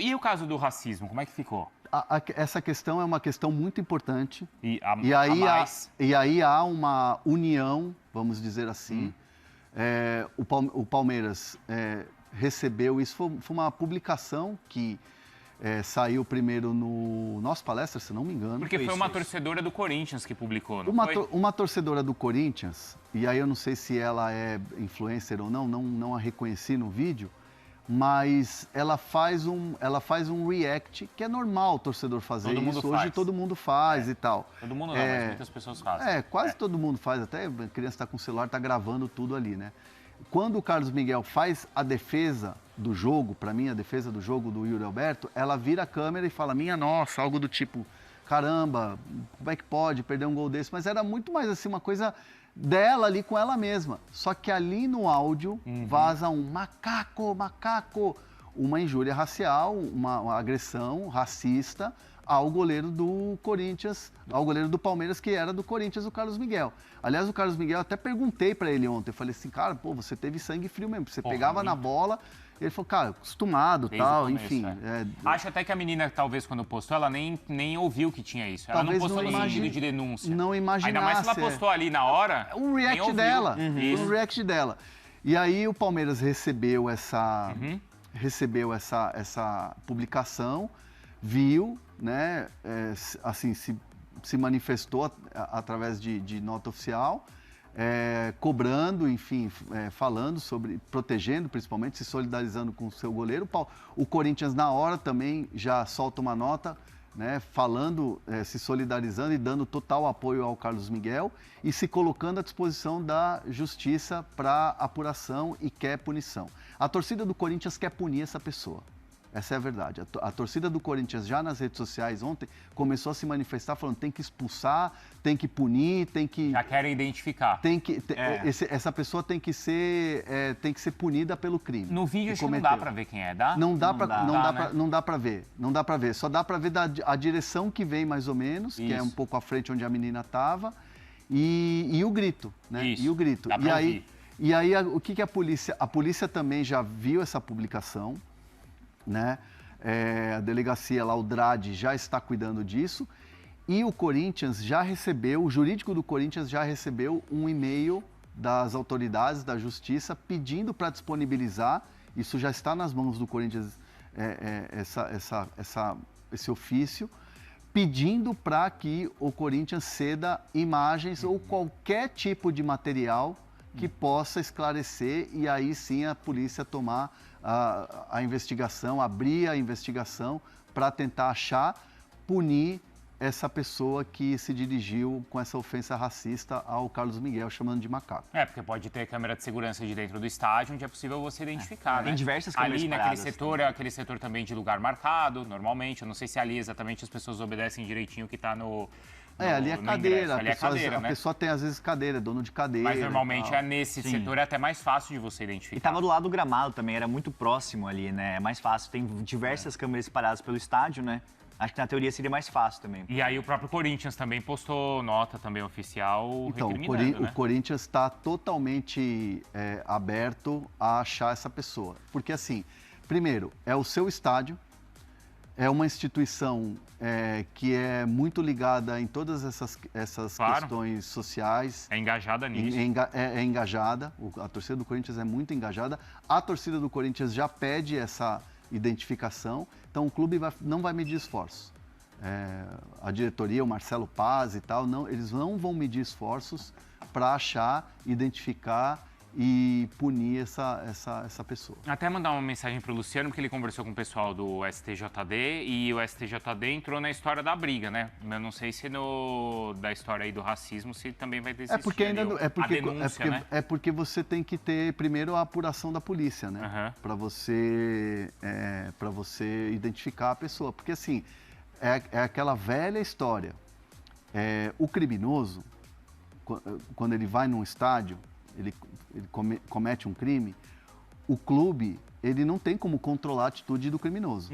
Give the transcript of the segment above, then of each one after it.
E o caso do racismo, como é que ficou? Essa questão é uma questão muito importante. E aí há uma união, vamos dizer assim. O Palmeiras recebeu, isso foi uma publicação que saiu primeiro no Nosso Palestra, se não me engano. Porque foi uma torcedora do Corinthians que publicou, não foi? Uma torcedora do Corinthians, e aí eu não sei se ela é influencer ou não a reconheci no vídeo, mas ela faz um react, que é normal o torcedor fazer isso. Hoje todo mundo faz e tal. Todo mundo não, mas muitas pessoas fazem. Quase todo mundo faz, até a criança está com o celular, está gravando tudo ali, né? Quando o Carlos Miguel faz a defesa do jogo, para mim, a defesa do jogo do Yuri Alberto, ela vira a câmera e fala, minha nossa, algo do tipo, caramba, como é que pode perder um gol desse? Mas era muito mais assim, uma coisa dela ali com ela mesma. Só que ali no áudio vaza um macaco, uma injúria racial, uma agressão racista ao goleiro do Corinthians, ao goleiro do Palmeiras, que era do Corinthians, o Carlos Miguel. Aliás, o Carlos Miguel, até perguntei para ele ontem, eu falei assim, cara, pô, você teve sangue frio mesmo, você pegava na bola, ele falou, cara, acostumado, tal, enfim. Acho até que a menina, talvez, quando postou, ela nem ouviu que tinha isso. Ela não postou no sentido de denúncia. Não imaginasse. Ainda mais se ela postou ali na hora, um react dela, um react dela. E aí o Palmeiras recebeu essa publicação, viu, né, assim, se manifestou através de nota oficial, cobrando, enfim, falando sobre, protegendo principalmente, se solidarizando com o seu goleiro. O Corinthians, na hora, também já solta uma nota, né, falando, se solidarizando e dando total apoio ao Carlos Miguel e se colocando à disposição da justiça para apuração e quer punição. A torcida do Corinthians quer punir essa pessoa. Essa é a verdade. A torcida do Corinthians, já nas redes sociais ontem, começou a se manifestar falando tem que expulsar, tem que punir, tem que... Já querem identificar. Essa pessoa tem que ser punida pelo crime. No vídeo acho que não dá para ver quem é, dá? Não dá para ver. Não dá para ver. Só dá para ver a direção que vem, mais ou menos, que é um pouco à frente onde a menina estava, e o grito, né? Isso. E o grito. Dá pra ouvir. E aí, o que a polícia... A polícia também já viu essa publicação, né? A delegacia lá, o DRAD, já está cuidando disso. E o Corinthians já recebeu, o jurídico do Corinthians já recebeu um e-mail das autoridades da Justiça pedindo para disponibilizar, isso já está nas mãos do Corinthians, esse ofício, pedindo para que o Corinthians ceda imagens ou qualquer tipo de material que possa esclarecer e aí sim a polícia tomar a investigação, abrir a investigação para tentar achar, punir essa pessoa que se dirigiu com essa ofensa racista ao Carlos Miguel, chamando de macaco. Porque pode ter câmera de segurança de dentro do estádio, onde é possível você identificar, né? Tem diversas câmeras ali paradas, naquele setor, é aquele setor também de lugar marcado, normalmente. Eu não sei se ali exatamente as pessoas obedecem direitinho o que está no... ali é cadeira, ali é cadeira, né? A pessoa tem às vezes cadeira, dono de cadeira. Mas normalmente nesse setor é até mais fácil de você identificar. E estava do lado do gramado também, era muito próximo ali, né? É mais fácil, tem diversas câmeras espalhadas pelo estádio, né? Acho que na teoria seria mais fácil também. E aí o próprio Corinthians também postou nota também oficial recriminando, o Corinthians está totalmente aberto a achar essa pessoa. Porque assim, primeiro, é o seu estádio, é uma instituição que é muito ligada em todas essas questões sociais. É engajada nisso. É engajada, a torcida do Corinthians é muito engajada. A torcida do Corinthians já pede essa identificação, então o clube não vai medir esforços. A diretoria, o Marcelo Paz e tal, eles não vão medir esforços para achar, identificar e punir essa pessoa. Até mandar uma mensagem para o Luciano, porque ele conversou com o pessoal do STJD e o STJD entrou na história da briga, né? Eu não sei se da história aí do racismo, se também vai existir É porque você tem que ter primeiro a apuração da polícia, né? Para você identificar a pessoa. Porque assim, é aquela velha história. O criminoso, quando ele vai num estádio, ele comete um crime, o clube ele não tem como controlar a atitude do criminoso.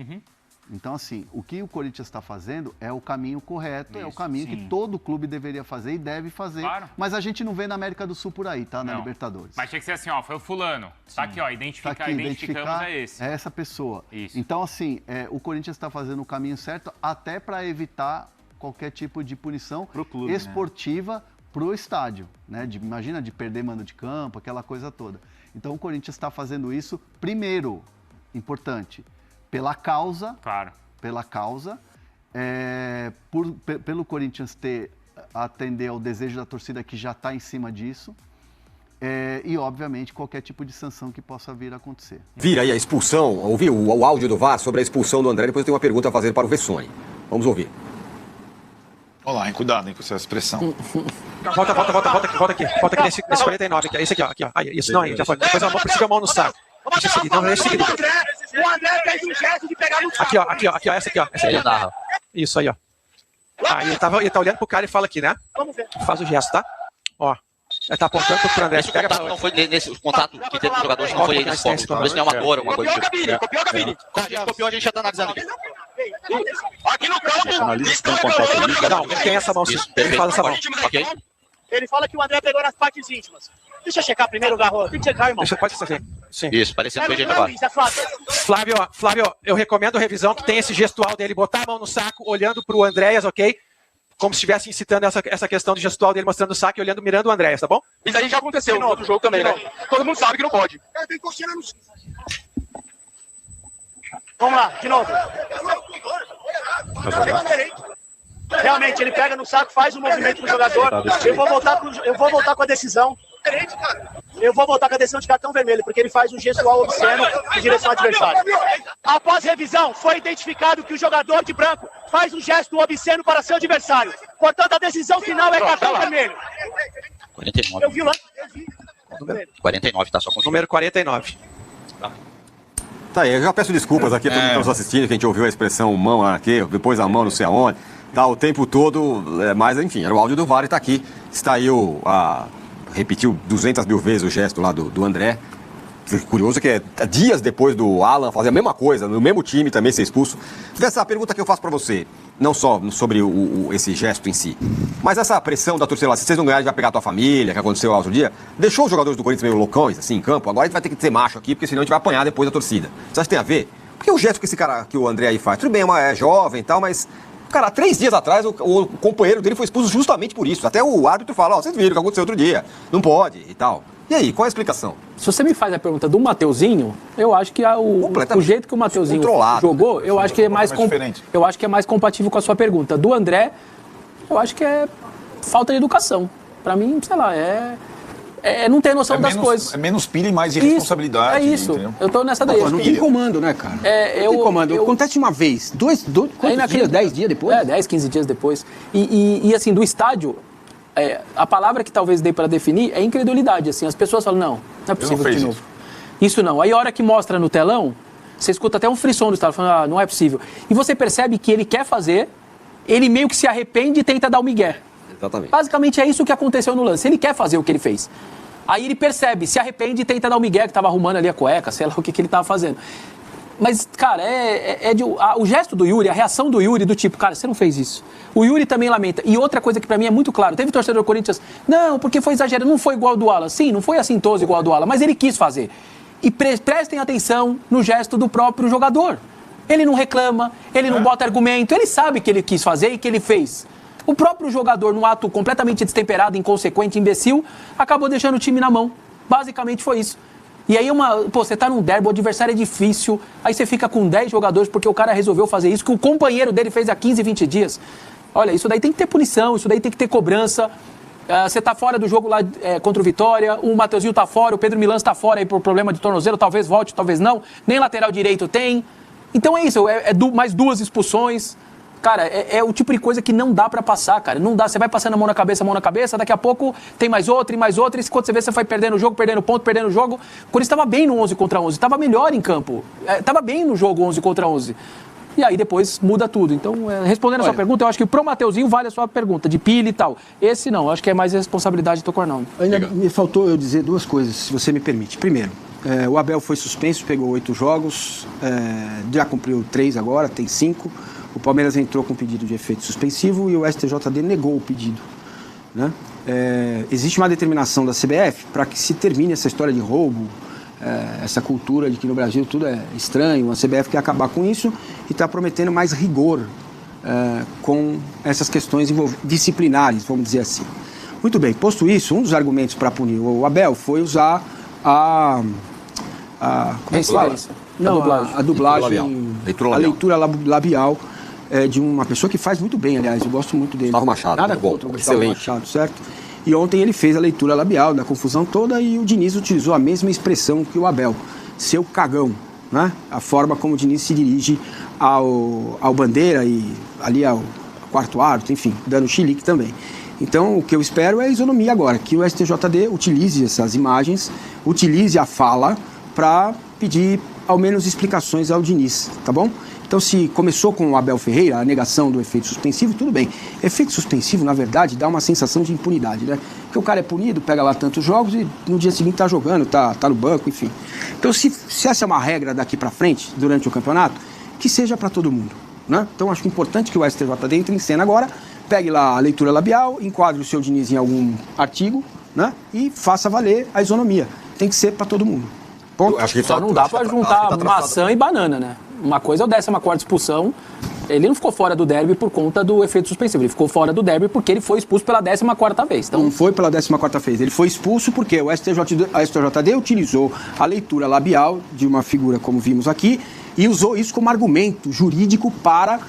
Então, assim, o que o Corinthians está fazendo é o caminho correto, é o caminho sim. que todo clube deveria fazer e deve fazer. Claro. Mas a gente não vê na América do Sul por aí, tá? Na Libertadores. Mas tinha que ser assim, ó, foi o fulano. Tá aqui, ó, identificamos é esse. É essa pessoa. Isso. Então, assim, o Corinthians está fazendo o caminho certo até para evitar qualquer tipo de punição Pro clube, esportiva pro estádio, né? Imagina de perder mando de campo, aquela coisa toda. Então, o Corinthians está fazendo isso, primeiro, importante, pela causa, pelo Corinthians atender ao desejo da torcida que já está em cima disso, e, obviamente, qualquer tipo de sanção que possa vir a acontecer. Vira aí a expulsão, ouviu o áudio do VAR sobre a expulsão do André, depois eu tenho uma pergunta a fazer para o Vessone. Vamos ouvir. Olha lá, cuidado com essa expressão. Volta aqui nesse 49 aqui. Esse aqui, ó. Aí, isso, não, aí, já foi. Depois a mão, precisa a mão no saco. Deixa eu seguir, não, deixa eu seguir. O André fez um gesto de pegar no saco. Aqui, ó, essa aqui, ó. Isso aí, ó. Ele tá olhando pro cara e fala aqui, né? Vamos ver. Faz o gesto, tá? Ó. Ele tá apontando pro André. Esse contato não foi nesse contato que teve com os jogadores, não foi aí nesse ponto. Talvez não é uma dor, alguma coisa do tipo. Copiou o Gabini. A gente copiou, a gente já tá analisando aqui. Aqui no campo. Jornalistas tem contato ali. Não, ele tem essa mão, sim. Ele faz essa mão. Ok? Ele fala que o André pegou nas partes íntimas. Deixa eu checar primeiro, Garro. Tem que checar, irmão. Pode ser. Sim. Isso, parecendo que foi jeito agora. Flávio, eu recomendo a revisão que tem esse gestual dele, botar a mão no saco, olhando pro Andréas, ok? Como se estivesse incitando essa questão de gestual dele mostrando o saco e olhando, mirando o Andréas, tá bom? Isso aí já aconteceu no outro jogo também, né? Todo mundo sabe que não pode. Vamos lá, de novo. Realmente, ele pega no saco, faz um movimento pro jogador. Eu vou voltar com a decisão. Eu vou voltar com a decisão de cartão vermelho, porque ele faz um gestual obsceno em direção ao adversário. Após revisão, foi identificado que o jogador de branco faz um gesto obsceno para seu adversário. Portanto, a decisão final é cartão vermelho. 49. Eu vi lá. 49, tá? Só com Número 49. Tá aí, eu já peço desculpas aqui a todos que estão nos assistindo, que a gente ouviu a expressão mão aqui, depois a mão não sei aonde, tá o tempo todo, mas enfim, era o áudio do VAR e tá aqui. Está aí repetiu 200 mil vezes o gesto lá do André. Curioso que é dias depois do Alan fazer a mesma coisa, no mesmo time também ser expulso. Essa pergunta que eu faço pra você, não só sobre esse gesto em si, mas essa pressão da torcida lá, se vocês não ganharem, vai pegar a tua família, que aconteceu lá outro dia, deixou os jogadores do Corinthians meio loucões, assim, em campo. Agora a gente vai ter que ser macho aqui, porque senão a gente vai apanhar depois da torcida. Você acha que tem a ver? Porque o gesto que esse cara, que o André aí faz, tudo bem, é jovem e tal, mas... Cara, 3 dias atrás, o companheiro dele foi expulso justamente por isso. Até o árbitro fala, vocês viram o que aconteceu outro dia. Não pode e tal. E aí, qual é a explicação? Se você me faz a pergunta do Mateuzinho, eu acho que o jeito que o Mateuzinho jogou, eu acho que é mais eu acho que é mais compatível com a sua pergunta. Do André, eu acho que é falta de educação. Pra mim, sei lá, não ter noção das coisas. É menos pilha e mais irresponsabilidade. É isso. Entendeu? Eu tô nessa daí. Não tem comando, né, cara? Não tem comando. Acontece uma vez, quantos dias? 10 dias depois? 10, 15 dias depois. E assim, do estádio, a palavra que talvez dê para definir é incredulidade. Assim, as pessoas falam, não é possível de novo. Isso não. Aí a hora que mostra no telão, você escuta até um frisson do estádio, falando, não é possível. E você percebe que ele quer fazer, ele meio que se arrepende e tenta dar o migué. Exatamente. Basicamente é isso que aconteceu no lance. Ele quer fazer o que ele fez. Aí ele percebe, se arrepende e tenta dar o migué, que estava arrumando ali a cueca, sei lá o que ele estava fazendo. Mas, cara, o gesto do Yuri, a reação do Yuri, do tipo, cara, você não fez isso. O Yuri também lamenta. E outra coisa que pra mim é muito claro, teve torcedor do Corinthians, não, porque foi exagerado, não foi igual ao do Alan. Sim, não foi assintoso igual ao do Alan, mas ele quis fazer. E prestem atenção no gesto do próprio jogador. Ele não reclama, ele não bota argumento, ele sabe que ele quis fazer e que ele fez. O próprio jogador, num ato completamente destemperado, inconsequente, imbecil, acabou deixando o time na mão. Basicamente foi isso. E aí, você tá num derby, o adversário é difícil, aí você fica com 10 jogadores porque o cara resolveu fazer isso, que o companheiro dele fez há 15, 20 dias. Olha, isso daí tem que ter punição, isso daí tem que ter cobrança. Você tá fora do jogo lá contra o Vitória, o Mateuzinho tá fora, o Pedro Milans tá fora aí por problema de tornozelo, talvez volte, talvez não. Nem lateral direito tem. Então é isso, mais 2 expulsões. Cara, é o tipo de coisa que não dá pra passar, cara. Não dá, você vai passando a mão na cabeça, daqui a pouco tem mais outra, e quando você vê, você vai perdendo o jogo, perdendo ponto, perdendo o jogo. O Corinthians estava bem no 11 contra 11, estava melhor em campo. Estava bem no jogo 11 contra 11. E aí depois muda tudo. Então, respondendo a sua pergunta, eu acho que pro Mateuzinho vale a sua pergunta, de pilha e tal. Esse não, eu acho que é mais responsabilidade do Cornão. Ainda me faltou eu dizer 2 coisas, se você me permite. Primeiro, O Abel foi suspenso, pegou 8 jogos, já cumpriu 3 agora, tem 5. O Palmeiras entrou com pedido de efeito suspensivo e o STJD negou o pedido, né? Existe uma determinação da CBF para que se termine essa história de roubo, essa cultura de que no Brasil tudo é estranho. A CBF quer acabar com isso e está prometendo mais rigor com essas questões disciplinares, vamos dizer assim. Muito bem, posto isso, um dos argumentos para punir o Abel foi usar a dublagem, a leitura labial de uma pessoa que faz muito bem, aliás, eu gosto muito dele. Gustavo Machado, nada contra o Gustavo Machado, certo? E ontem ele fez a leitura labial da confusão toda e o Diniz utilizou a mesma expressão que o Abel, seu cagão, né? A forma como o Diniz se dirige ao Bandeira e ali ao quarto árbitro, enfim, dando chilique também. Então, o que eu espero é a isonomia agora, que o STJD utilize essas imagens, utilize a fala para pedir ao menos explicações ao Diniz, tá bom? Então, se começou com o Abel Ferreira, a negação do efeito suspensivo, tudo bem. Efeito suspensivo, na verdade, dá uma sensação de impunidade, né? Porque o cara é punido, pega lá tantos jogos e no dia seguinte tá jogando, tá no banco, enfim. Então, se essa é uma regra daqui para frente, durante o campeonato, que seja para todo mundo, né? Então, acho que é importante que o STJD entre em cena agora, pegue lá a leitura labial, enquadre o seu Diniz em algum artigo, né? E faça valer a isonomia. Tem que ser para todo mundo. Ponto. Acho que só não dá para juntar maçã e banana, né? Uma coisa é o 14ª expulsão. Ele não ficou fora do derby por conta do efeito suspensivo. Ele ficou fora do derby porque ele foi expulso pela 14ª vez. Então... Não foi pela 14ª vez. Ele foi expulso porque a STJD utilizou a leitura labial de uma figura como vimos aqui e usou isso como argumento jurídico para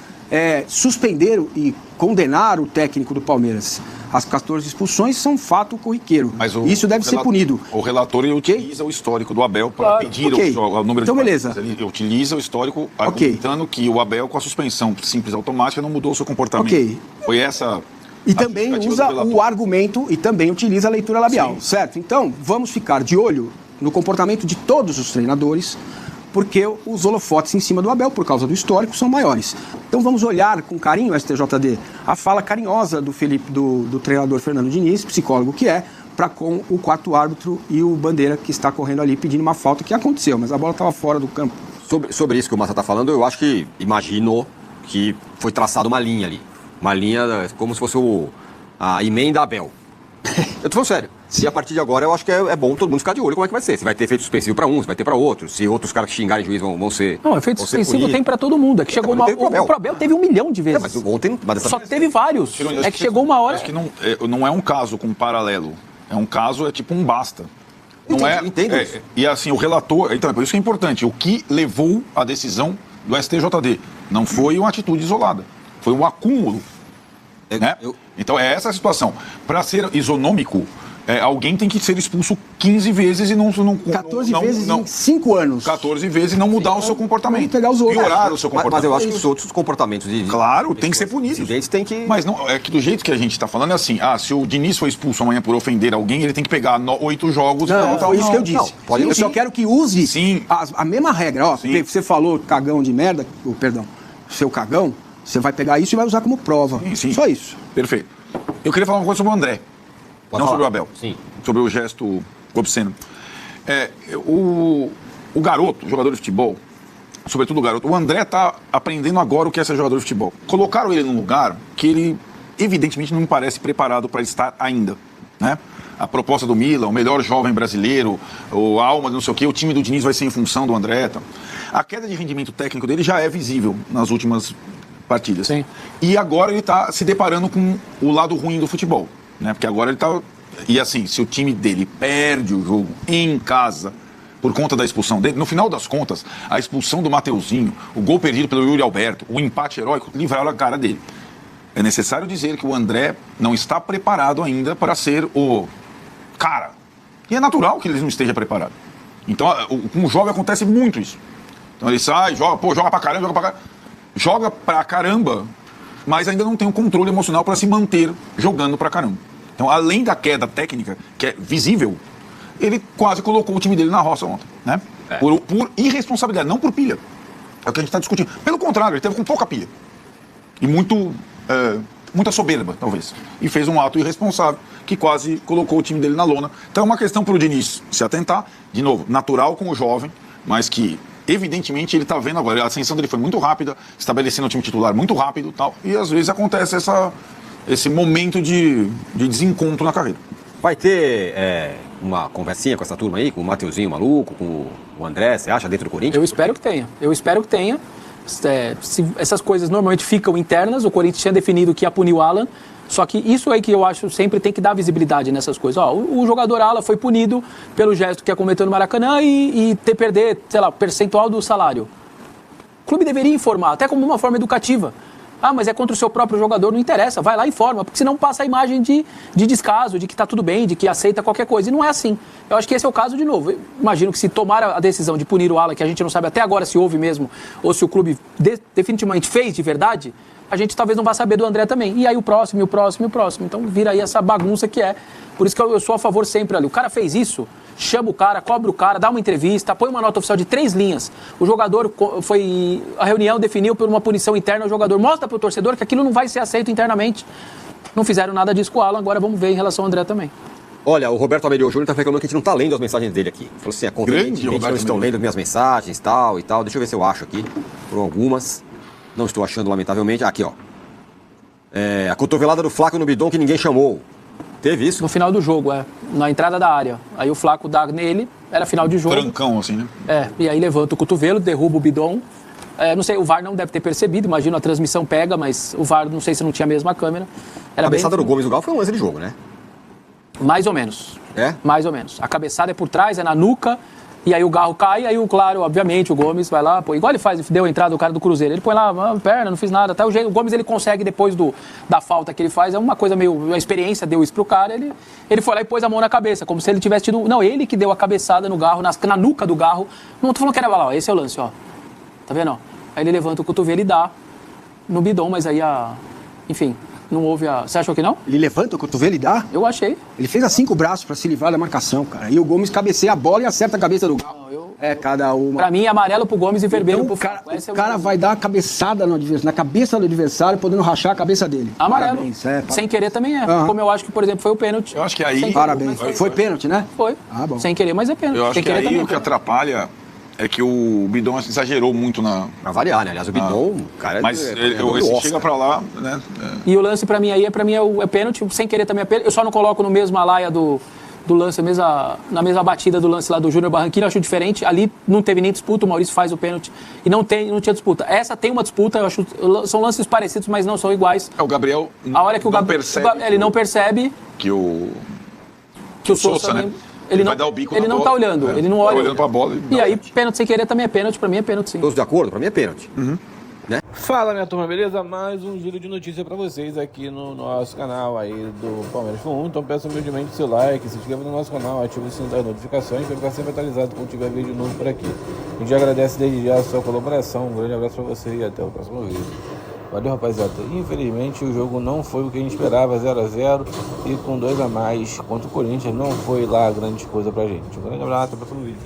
suspender e condenar o técnico do Palmeiras. As 14 expulsões são fato corriqueiro. Mas isso deve ser punido. O relator utiliza o histórico do Abel para pedir o número então, de beleza. Ele utiliza o histórico argumentando que o Abel, com a suspensão simples automática, não mudou o seu comportamento. Foi essa... E também usa o argumento e também utiliza a leitura labial, certo? Então, vamos ficar de olho no comportamento de todos os treinadores, porque os holofotes em cima do Abel, por causa do histórico, são maiores. Então vamos olhar com carinho, STJD, a fala carinhosa do treinador Fernando Diniz, psicólogo que é, para com o quarto árbitro e o Bandeira, que está correndo ali pedindo uma falta que aconteceu, mas a bola estava fora do campo. Sobre isso que o Massa está falando, eu acho que imaginou que foi traçada uma linha ali. Uma linha como se fosse a emenda Abel. Eu tô falando sério. E a partir de agora, eu acho que é bom todo mundo ficar de olho como é que vai ser. Se vai ter efeito suspensivo para uns, vai ter para outros. Se outros caras que xingarem juiz vão ser... Não, efeito suspensivo tem para todo mundo. É que chegou o Abel teve 1 milhão de vezes. Mas ontem... Só teve vários. É que chegou uma hora... Acho que não é um caso com paralelo. É um caso, é tipo um basta. Não Entendo. E assim, o relator... Então, é por isso que é importante. O que levou a decisão do STJD não foi uma atitude isolada. Foi um acúmulo. Né? Então, é essa a situação. Para ser isonômico... alguém tem que ser expulso 15 vezes e não 14 vezes em 5 anos. 14 vezes e não mudar o seu comportamento. Pegar os outros. Piorar o seu comportamento. Mas eu acho que os outros comportamentos... Claro, tem que ser punidos. Tem que... Mas não, é que do jeito que a gente está falando é assim, se o Diniz foi expulso amanhã por ofender alguém, ele tem que pegar 8 jogos... Não, foi isso que eu disse. Eu só quero que use a mesma regra. Ó, você falou cagão de merda, perdão, seu cagão, você vai pegar isso e vai usar como prova. Sim. Só isso. Perfeito. Eu queria falar uma coisa sobre o André. Não sobre o Abel. Sim. Sobre o gesto obsceno. O garoto, jogador de futebol, sobretudo o garoto, o André está aprendendo agora o que é ser jogador de futebol. Colocaram ele num lugar que ele, evidentemente, não me parece preparado para estar ainda, né? A proposta do Milan, o melhor jovem brasileiro, a alma de não sei o quê, o time do Diniz vai ser em função do André. Tá? A queda de rendimento técnico dele já é visível nas últimas partidas. Sim. E agora ele está se deparando com o lado ruim do futebol. Né? Porque agora ele tá... E assim, se o time dele perde o jogo em casa por conta da expulsão dele, no final das contas, a expulsão do Mateuzinho, o gol perdido pelo Yuri Alberto, o empate heróico, livraram a cara dele. É necessário dizer que o André não está preparado ainda para ser o cara. E é natural que ele não esteja preparado. Então, com o jovem acontece muito isso. Então ele sai, joga pra caramba, joga pra caramba, mas ainda não tem o controle emocional para se manter jogando pra caramba. Então, além da queda técnica, que é visível, ele quase colocou o time dele na roça ontem, né? Por irresponsabilidade, não por pilha. É o que a gente está discutindo. Pelo contrário, ele teve com pouca pilha. E muito muita soberba, talvez. E fez um ato irresponsável que quase colocou o time dele na lona. Então é uma questão para o Diniz se atentar. De novo, natural com o jovem, mas que evidentemente ele está vendo agora. A ascensão dele foi muito rápida, estabelecendo o time titular muito rápido, tal, e às vezes acontece esse momento de desencontro na carreira. Vai ter uma conversinha com essa turma aí, com o Mateuzinho maluco, com o André, você acha, dentro do Corinthians? Eu espero que tenha. Essas coisas normalmente ficam internas, o Corinthians tinha definido que ia punir o Alan, só que isso aí que eu acho sempre tem que dar visibilidade nessas coisas. Ó, o jogador Alan foi punido pelo gesto que cometeu no Maracanã e perder, sei lá, percentual do salário. O clube deveria informar, até como uma forma educativa. Ah, mas é contra o seu próprio jogador, não interessa, vai lá e informa, porque senão passa a imagem de descaso, de que está tudo bem, de que aceita qualquer coisa. E não é assim. Eu acho que esse é o caso de novo. Eu imagino que se tomar a decisão de punir o Alan, que a gente não sabe até agora se houve mesmo, ou se o clube definitivamente fez de verdade, a gente talvez não vá saber do André também. E aí o próximo. Então vira aí essa bagunça que é. Por isso que eu sou a favor sempre ali. O cara fez isso, chama o cara, cobra o cara, dá uma entrevista, põe uma nota oficial de 3 linhas. O jogador a reunião definiu por uma punição interna ao jogador. Mostra para o torcedor que aquilo não vai ser aceito internamente. Não fizeram nada disso com o Alan, agora vamos ver em relação ao André também. Olha, o Roberto Américo Júnior está reclamando que a gente não está lendo as mensagens dele aqui. Falou assim, conveniente, não estão lendo minhas mensagens, tal e tal. Deixa eu ver se eu acho aqui, por algumas. Não estou achando, lamentavelmente. Aqui, ó. A cotovelada do Flaco no Bidon que ninguém chamou. Teve isso? No final do jogo, na entrada da área. Aí o Flaco dá nele, era final de jogo. Trancão, assim, né? E aí levanta o cotovelo, derruba o Bidon. Não sei, o VAR não deve ter percebido, imagino a transmissão pega, mas o VAR não sei se não tinha a mesma câmera. A cabeçada do Gomes do Galo foi um lance de jogo, né? Mais ou menos. É? Mais ou menos. A cabeçada é por trás, é na nuca, e aí o Garro cai, aí claro, obviamente, o Gomes vai lá, pô, igual ele faz, deu a entrada do cara do Cruzeiro, ele põe lá, perna, não fiz nada, até o Gomes ele consegue depois da falta que ele faz, é uma coisa meio, a experiência deu isso pro cara, ele foi lá e pôs a mão na cabeça, como se ele tivesse tido, não, ele que deu a cabeçada no Garro, na nuca do Garro, não tô falando que era lá, ó, esse é o lance, ó, tá vendo, ó, aí ele levanta o cotovelo e dá no Bidon, mas aí enfim, não houve Você achou que não? Ele levanta o cotovelo e dá? Eu achei. Ele fez assim com o braço pra se livrar da marcação, cara. E o Gomes cabeceia a bola e acerta a cabeça do Galo. Cada uma. Pra mim, amarelo pro Gomes e vermelho pro Flaco. O cara vai dar a cabeçada na cabeça do adversário, podendo rachar a cabeça dele. Amarelo. Parabéns, Sem querer também é. Como eu acho que, por exemplo, foi o pênalti. Eu acho que aí... Parabéns. Foi pênalti, né? Foi. Bom. Sem querer, mas é pênalti. Eu acho Sem que aí o que atrapalha é que o Bidon exagerou muito Pra variar, né? Aliás, o Bidon, cara... Mas ele chega pra lá, né? E o lance pra mim aí, é pênalti, sem querer também é pênalti. Eu só não coloco no mesmo alaia do lance, na mesma batida do lance lá do Júnior Barranquilla, eu acho diferente. Ali não teve nem disputa, o Maurício faz o pênalti e não tinha disputa. Essa tem uma disputa, eu acho, são lances parecidos, mas não são iguais. O Gabriel a hora que ele não percebe que o Sousa, né? Ele vai dar o bico ele não tá olhando, ele não olha. Tá olhando pra bola. E aí, pênalti sem querer também é pênalti, pra mim é pênalti sim. Todos de acordo? Pra mim é pênalti. Né? Fala, minha turma, beleza? Mais um giro de notícia pra vocês aqui no nosso canal aí do Palmeiras F1. Então peço humildemente o seu like, se inscreva no nosso canal, ative o sininho das notificações para ficar sempre atualizado quando tiver vídeo novo por aqui. A gente agradece desde já a sua colaboração, um grande abraço pra você e até o próximo vídeo. Valeu, rapaziada. Infelizmente o jogo não foi o que a gente esperava, 0-0 e com 2 a mais contra o Corinthians não foi lá grande coisa pra gente. Um grande abraço, até o próximo vídeo.